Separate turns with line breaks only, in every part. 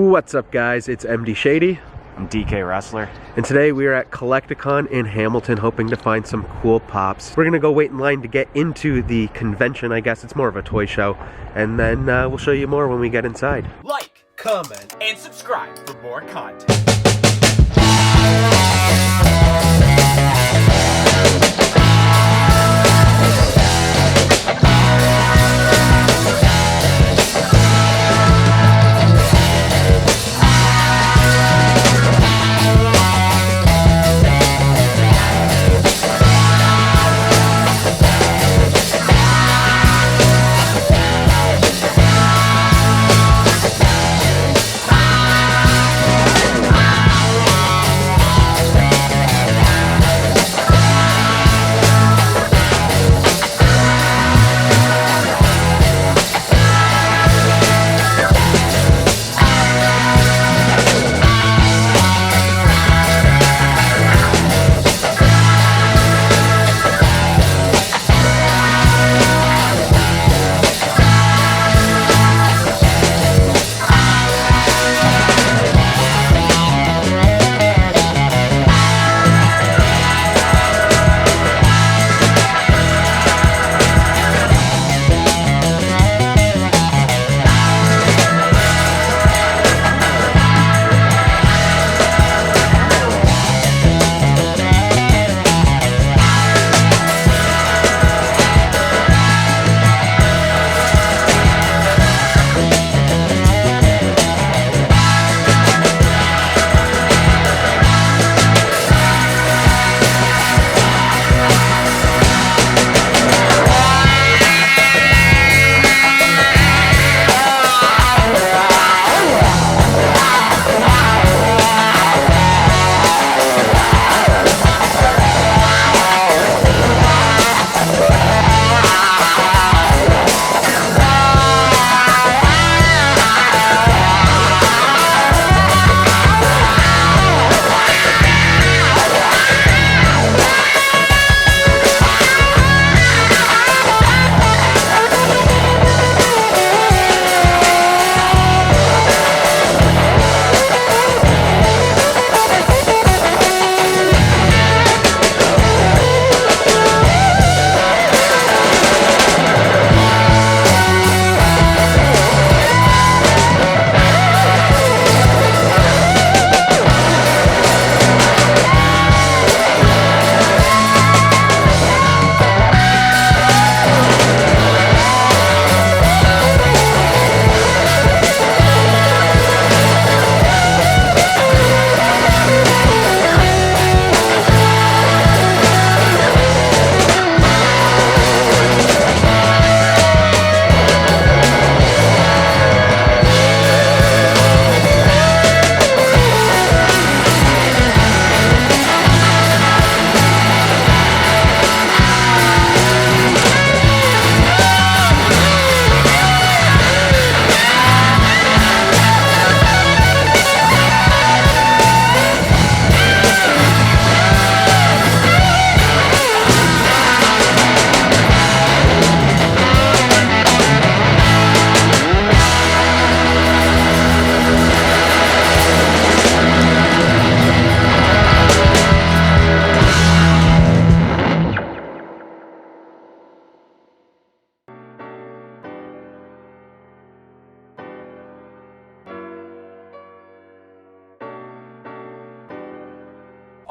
What's up, guys? It's MD Shady.
I'm DK Wrestler.
And today we are at CollectiCon in Hamilton, hoping to find some cool pops. We're gonna go wait in line to get into the convention, I guess. It's more of a toy show. And then we'll show you more when we get inside.
Like, comment, and subscribe for more content.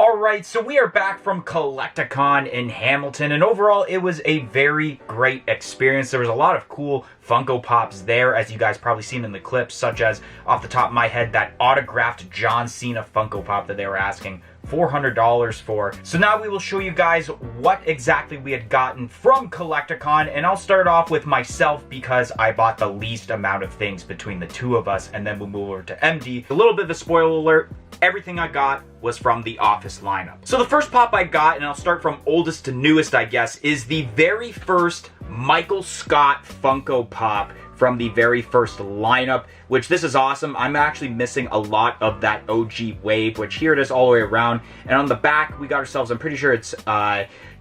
Alright, so we are back from CollectiCon in Hamilton, and overall it was a very great experience. There was a lot of cool Funko Pops there, as you guys probably seen in the clips, such as, off the top of my head, that autographed John Cena Funko Pop that they were asking $400 for. So now we will show you guys what exactly we had gotten from CollectiCon, and I'll start off with myself because I bought the least amount of things between the two of us, and then we'll move over to MD. A little bit of a spoiler alert, everything I got was from the Office lineup. So the first pop I got, and I'll start from oldest to newest, I guess, is the very first Michael Scott Funko Pop from the very first lineup, which this is awesome. I'm actually missing a lot of that OG wave, which here it is all the way around. And on the back, we got ourselves, I'm pretty sure it's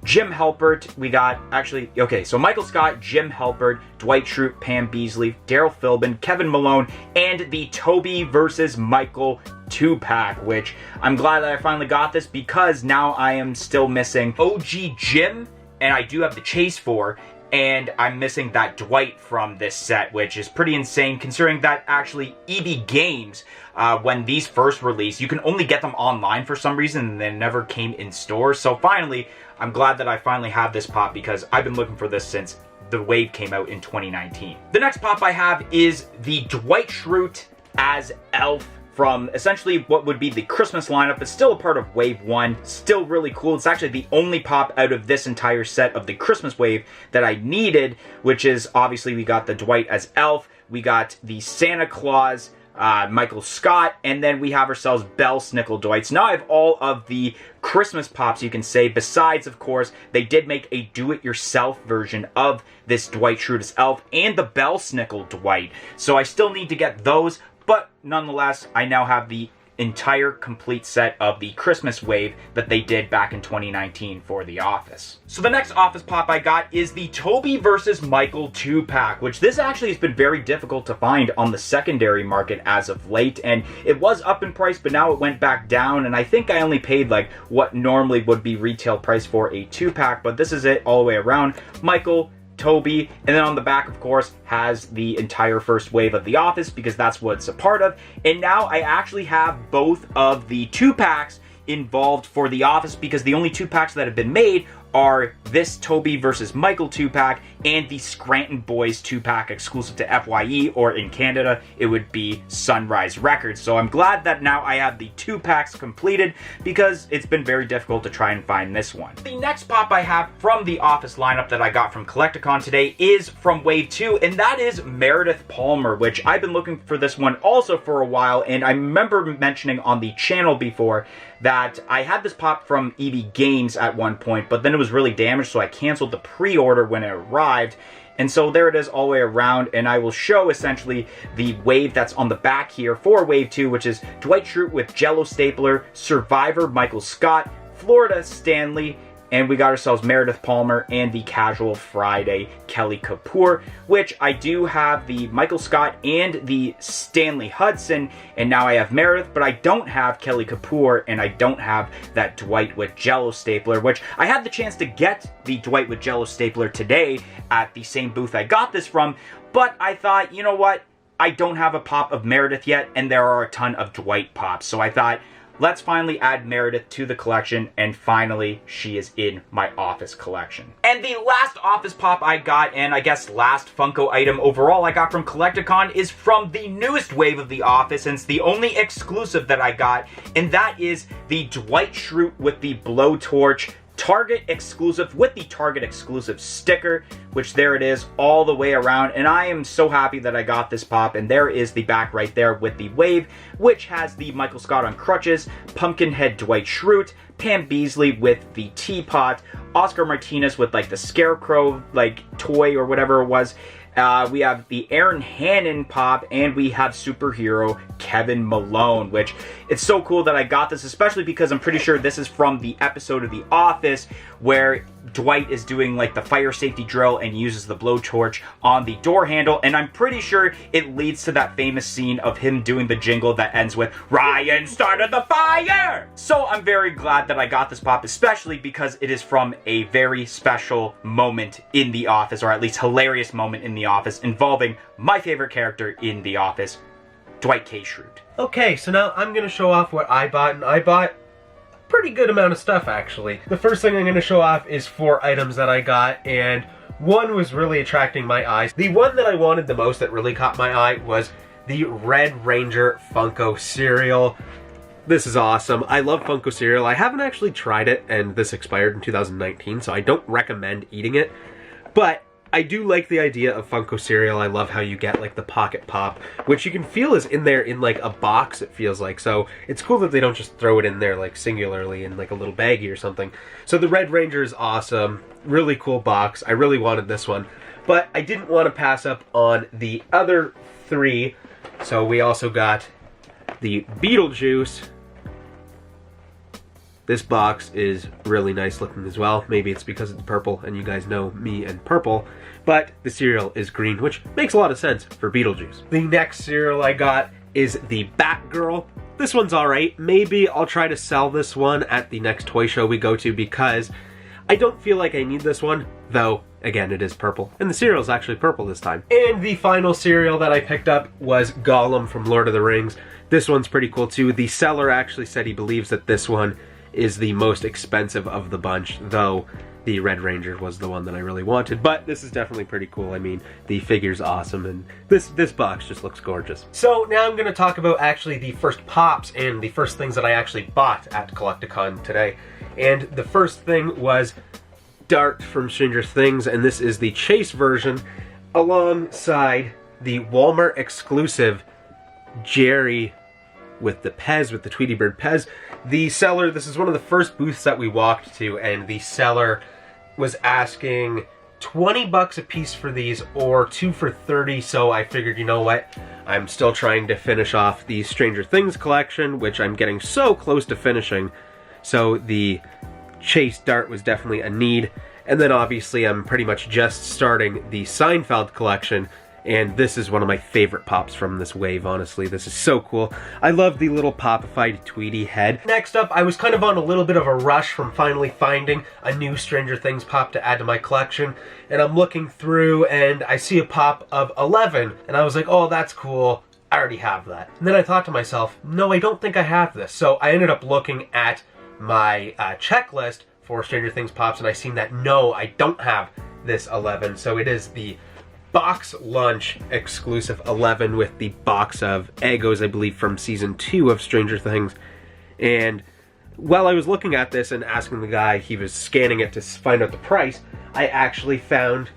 Jim Halpert. We got, actually, okay, so Michael Scott, Jim Halpert, Dwight Schrute, Pam Beasley, Daryl Philbin, Kevin Malone, and the Toby versus Michael 2-pack, which I'm glad that I finally got this because now I am still missing OG Jim, and I do have the Chase 4, and I'm missing that Dwight from this set, which is pretty insane considering that actually EB Games, when these first released, you can only get them online for some reason and they never came in stores. So finally, I'm glad that I finally have this pop because I've been looking for this since the wave came out in 2019. The next pop I have is the Dwight Schrute as Elf from essentially what would be the Christmas lineup. It's still a part of Wave 1, still really cool. It's actually the only pop out of this entire set of the Christmas wave that I needed, which is obviously we got the Dwight as Elf, we got the Santa Claus, Michael Scott, and then we have ourselves Bell Snickle Dwights. Now I have all of the Christmas pops, you can say, besides, of course, they did make a do-it-yourself version of this Dwight Schrute as Elf and the Bell Snickle Dwight. So I still need to get those, but nonetheless, I now have the entire complete set of the Christmas wave that they did back in 2019 for The Office. So the next Office pop I got is the Toby versus Michael 2-pack, which this actually has been very difficult to find on the secondary market as of late, and it was up in price, but now it went back down, and I think I only paid like what normally would be retail price for a 2-pack, but this is it all the way around. Michael, Toby, and then on the back, of course, has the entire first wave of The Office because that's what it's a part of. And now I actually have both of the 2-packs involved for The Office because the only 2-packs that have been made are this Toby versus Michael 2-pack and the Scranton Boys 2-pack exclusive to FYE, or in Canada, it would be Sunrise Records. So I'm glad that now I have the 2-packs completed because it's been very difficult to try and find this one. The next pop I have from the Office lineup that I got from CollectiCon today is from Wave 2, and that is Meredith Palmer, which I've been looking for this one also for a while, and I remember mentioning on the channel before that I had this pop from EB Games at one point, but then it was really damaged, so I canceled the pre-order when it arrived. And so there it is all the way around, and I will show essentially the wave that's on the back here for Wave 2, which is Dwight Schrute with Jello Stapler, Survivor Michael Scott, Florida Stanley, and we got ourselves Meredith Palmer and the Casual Friday Kelly Kapoor, which I do have the Michael Scott and the Stanley Hudson, and now I have Meredith, but I don't have Kelly Kapoor, and I don't have that Dwight with Jello Stapler, which I had the chance to get the Dwight with Jello Stapler today at the same booth I got this from, but I thought, you know what, I don't have a pop of Meredith yet, and there are a ton of Dwight pops, so I thought, let's finally add Meredith to the collection, and finally, she is in my Office collection. And the last Office pop I got, and I guess last Funko item overall I got from CollectiCon, is from the newest wave of The Office, and it's the only exclusive that I got, and that is the Dwight Schrute with the blowtorch Target exclusive with the Target exclusive sticker, which there it is all the way around, and I am so happy that I got this pop. And there is the back right there with the wave, which has the Michael Scott on crutches, Pumpkinhead Dwight Schrute, Pam Beasley with the teapot, Oscar Martinez with like the scarecrow like toy or whatever it was. We have the Aaron Hannon pop, and we have superhero Kevin Malone, which it's so cool that I got this, especially because I'm pretty sure this is from the episode of The Office where Dwight is doing like the fire safety drill and uses the blowtorch on the door handle, and I'm pretty sure it leads to that famous scene of him doing the jingle that ends with "Ryan started the fire!" So I'm very glad that I got this pop, especially because it is from a very special moment in The Office, or at least hilarious moment in The Office, involving my favorite character in The Office, Dwight K. Schrute.
Okay, so now I'm going to show off what I bought, and I bought a pretty good amount of stuff, actually. The first thing I'm going to show off is 4 items that I got, and one was really attracting my eyes. The one that I wanted the most that really caught my eye was the Red Ranger Funko cereal. This is awesome. I love Funko cereal. I haven't actually tried it, and this expired in 2019, so I don't recommend eating it, but I do like the idea of Funko cereal. I love how you get like the pocket pop, which you can feel is in there in like a box, it feels like. So it's cool that they don't just throw it in there like singularly in like a little baggie or something. So the Red Ranger is awesome. Really cool box. I really wanted this one. but I didn't want to pass up on the other 3. So we also got the Beetlejuice. This box is really nice looking as well. Maybe it's because it's purple, and you guys know me and purple, but the cereal is green, which makes a lot of sense for Beetlejuice. The next cereal I got is the Batgirl. This one's alright. Maybe I'll try to sell this one at the next toy show we go to because I don't feel like I need this one, though, again, it is purple. And the cereal is actually purple this time. And the final cereal that I picked up was Gollum from Lord of the Rings. This one's pretty cool too. The seller actually said he believes that this one is the most expensive of the bunch, though the Red Ranger was the one that I really wanted. But this is definitely pretty cool. I mean, the figure's awesome, and this box just looks gorgeous. So now I'm going to talk about actually the first pops and the first things that I actually bought at CollectiCon today. And the first thing was Dart from Stranger Things, and this is the Chase version alongside the Walmart exclusive Jerry with the Pez, with the Tweety Bird Pez. The seller, this is one of the first booths that we walked to, and the seller was asking 20 bucks a piece for these, or 2 for 30, so I figured, you know what, I'm still trying to finish off the Stranger Things collection, which I'm getting so close to finishing, so the Chase Dart was definitely a need. And then obviously I'm pretty much just starting the Seinfeld collection, and this is one of my favorite pops from this wave, honestly. This is so cool. I love the little popified Tweety head. Next up, I was kind of on a little bit of a rush from finally finding a new Stranger Things pop to add to my collection, and I'm looking through and I see a pop of 11, and I was like, oh, that's cool. I already have that. And then I thought to myself, no, I don't think I have this. So I ended up looking at my checklist for Stranger Things pops, and I seen that no, I don't have this 11. So it is the Box Lunch exclusive 11 with the box of Eggos, I believe, from season 2 of Stranger Things. And while I was looking at this and asking the guy, he was scanning it to find out the price, I actually found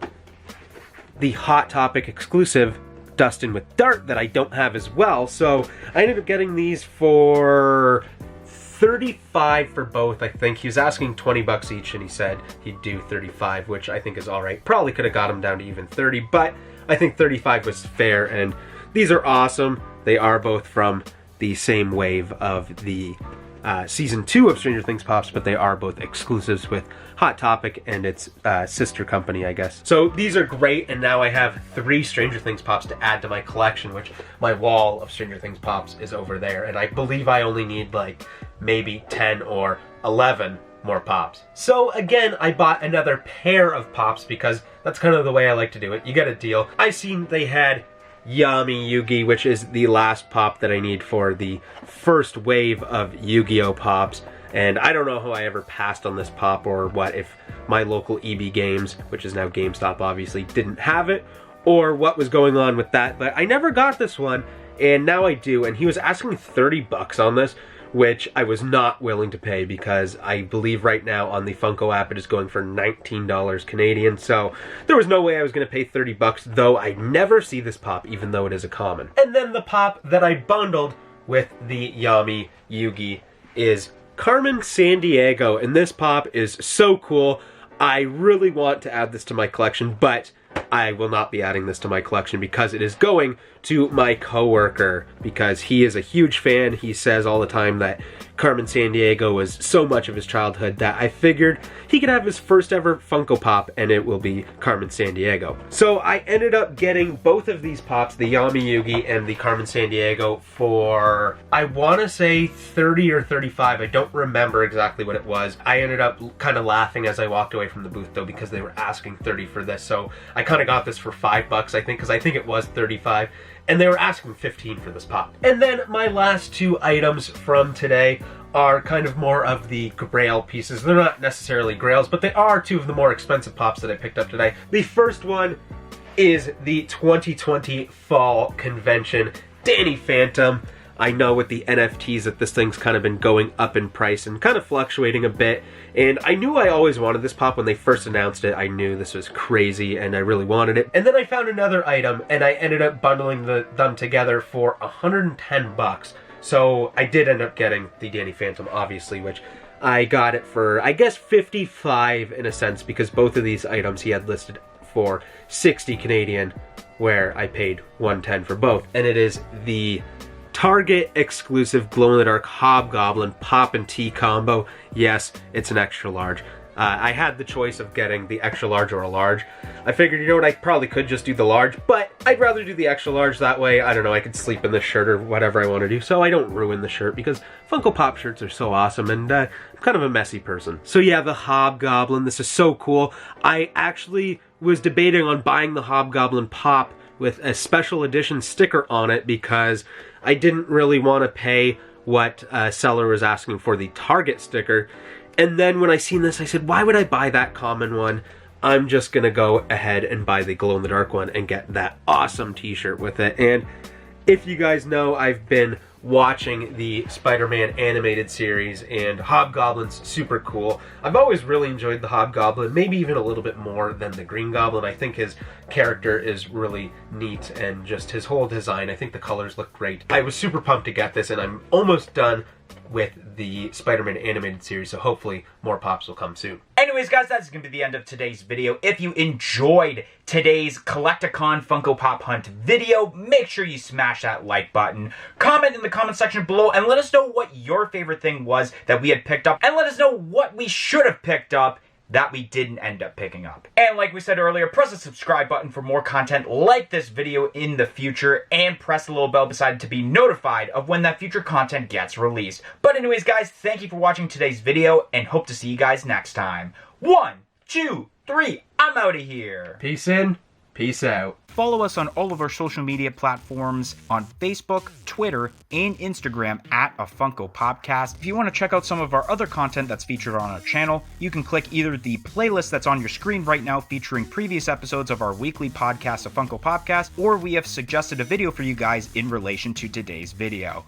the Hot Topic exclusive Dustin with Dart that I don't have as well. So I ended up getting these for $35 for both, I think. He was asking 20 bucks each, and he said he'd do 35, which I think is all right. Probably could have got him down to even 30, but I think 35 was fair, and these are awesome. They are both from the same wave of the season 2 of Stranger Things pops, but they are both exclusives with Hot Topic and its sister company, I guess. So these are great, and now I have 3 Stranger Things pops to add to my collection, which my wall of Stranger Things pops is over there, and I believe I only need like maybe 10 or 11 more pops. So again, I bought another pair of pops because that's kind of the way I like to do it. You get a deal. I seen they had Yami Yugi, which is the last pop that I need for the first wave of Yu-Gi-Oh pops, and I don't know how I ever passed on this pop, or what, if my local EB Games, which is now GameStop obviously, didn't have it, or what was going on with that, but I never got this one, and now I do. And he was asking 30 bucks on this, which I was not willing to pay because I believe right now on the Funko app it is going for $19 Canadian, so there was no way I was going to pay 30 bucks, though I never see this pop even though it is a common. And then the pop that I bundled with the Yami Yugi is Carmen Sandiego, and this pop is so cool. I really want to add this to my collection, but I will not be adding this to my collection because it is going to my coworker, because he is a huge fan. He says all the time that Carmen Sandiego was so much of his childhood that I figured he could have his first ever Funko Pop, and it will be Carmen Sandiego. So I ended up getting both of these pops, the Yami Yugi and the Carmen Sandiego, for, I want to say 30 or 35. I don't remember exactly what it was. I ended up kind of laughing as I walked away from the booth though, because they were asking 30 for this. So I kind of got this for $5, I think, because I think it was 35. And they were asking 15 for this pop. And then my last 2 items from today are kind of more of the grail pieces. They're not necessarily grails, but they are 2 of the more expensive pops that I picked up today. The first one is the 2020 Fall Convention Danny Phantom. I know with the NFTs that this thing's kind of been going up in price and kind of fluctuating a bit. And I knew I always wanted this pop when they first announced it. I knew this was crazy and I really wanted it. And then I found another item and I ended up bundling them together for 110 bucks. So I did end up getting the Danny Phantom, obviously, which I got it for, I guess, 55 in a sense, because both of these items he had listed for 60 Canadian, where I paid 110 for both. And it is the Target exclusive glow-in-the-dark Hobgoblin Pop and Tea combo. Yes, it's an extra large. I had the choice of getting the extra large or a large. I figured, you know what, I probably could just do the large, but I'd rather do the extra large. That way, I don't know, I could sleep in the shirt or whatever I want to do, so I don't ruin the shirt, because Funko Pop shirts are so awesome, and I'm kind of a messy person. So yeah, the Hobgoblin, this is so cool. I actually was debating on buying the Hobgoblin Pop with a special edition sticker on it, because I didn't really want to pay what seller was asking for the Target sticker. And then when I seen this, I said, why would I buy that common one? I'm just gonna go ahead and buy the glow-in-the-dark one and get that awesome t-shirt with it. And if you guys know, I've been watching the Spider-Man animated series, and Hobgoblin's super cool. I've always really enjoyed the Hobgoblin, maybe even a little bit more than the Green Goblin. I think his character is really neat, and just his whole design, I think the colors look great. I was super pumped to get this, and I'm almost done with the Spider-Man animated series, so hopefully more pops will come soon.
Anyways, guys, that's going to be the end of today's video. If you enjoyed today's CollectiCon Funko Pop Hunt video, make sure you smash that like button. Comment in the comment section below and let us know what your favorite thing was that we had picked up, and let us know what we should have picked up that we didn't end up picking up. And like we said earlier, press the subscribe button for more content like this video in the future, and press the little bell beside it to be notified of when that future content gets released. But anyways, guys, thank you for watching today's video, and hope to see you guys next time. 1, 2, 3, I'm out of here.
Peace in, peace out.
Follow us on all of our social media platforms on Facebook, Twitter, and Instagram at A Funko Popcast. If you want to check out some of our other content that's featured on our channel, you can click either the playlist that's on your screen right now featuring previous episodes of our weekly podcast, A Funko Popcast, or we have suggested a video for you guys in relation to today's video.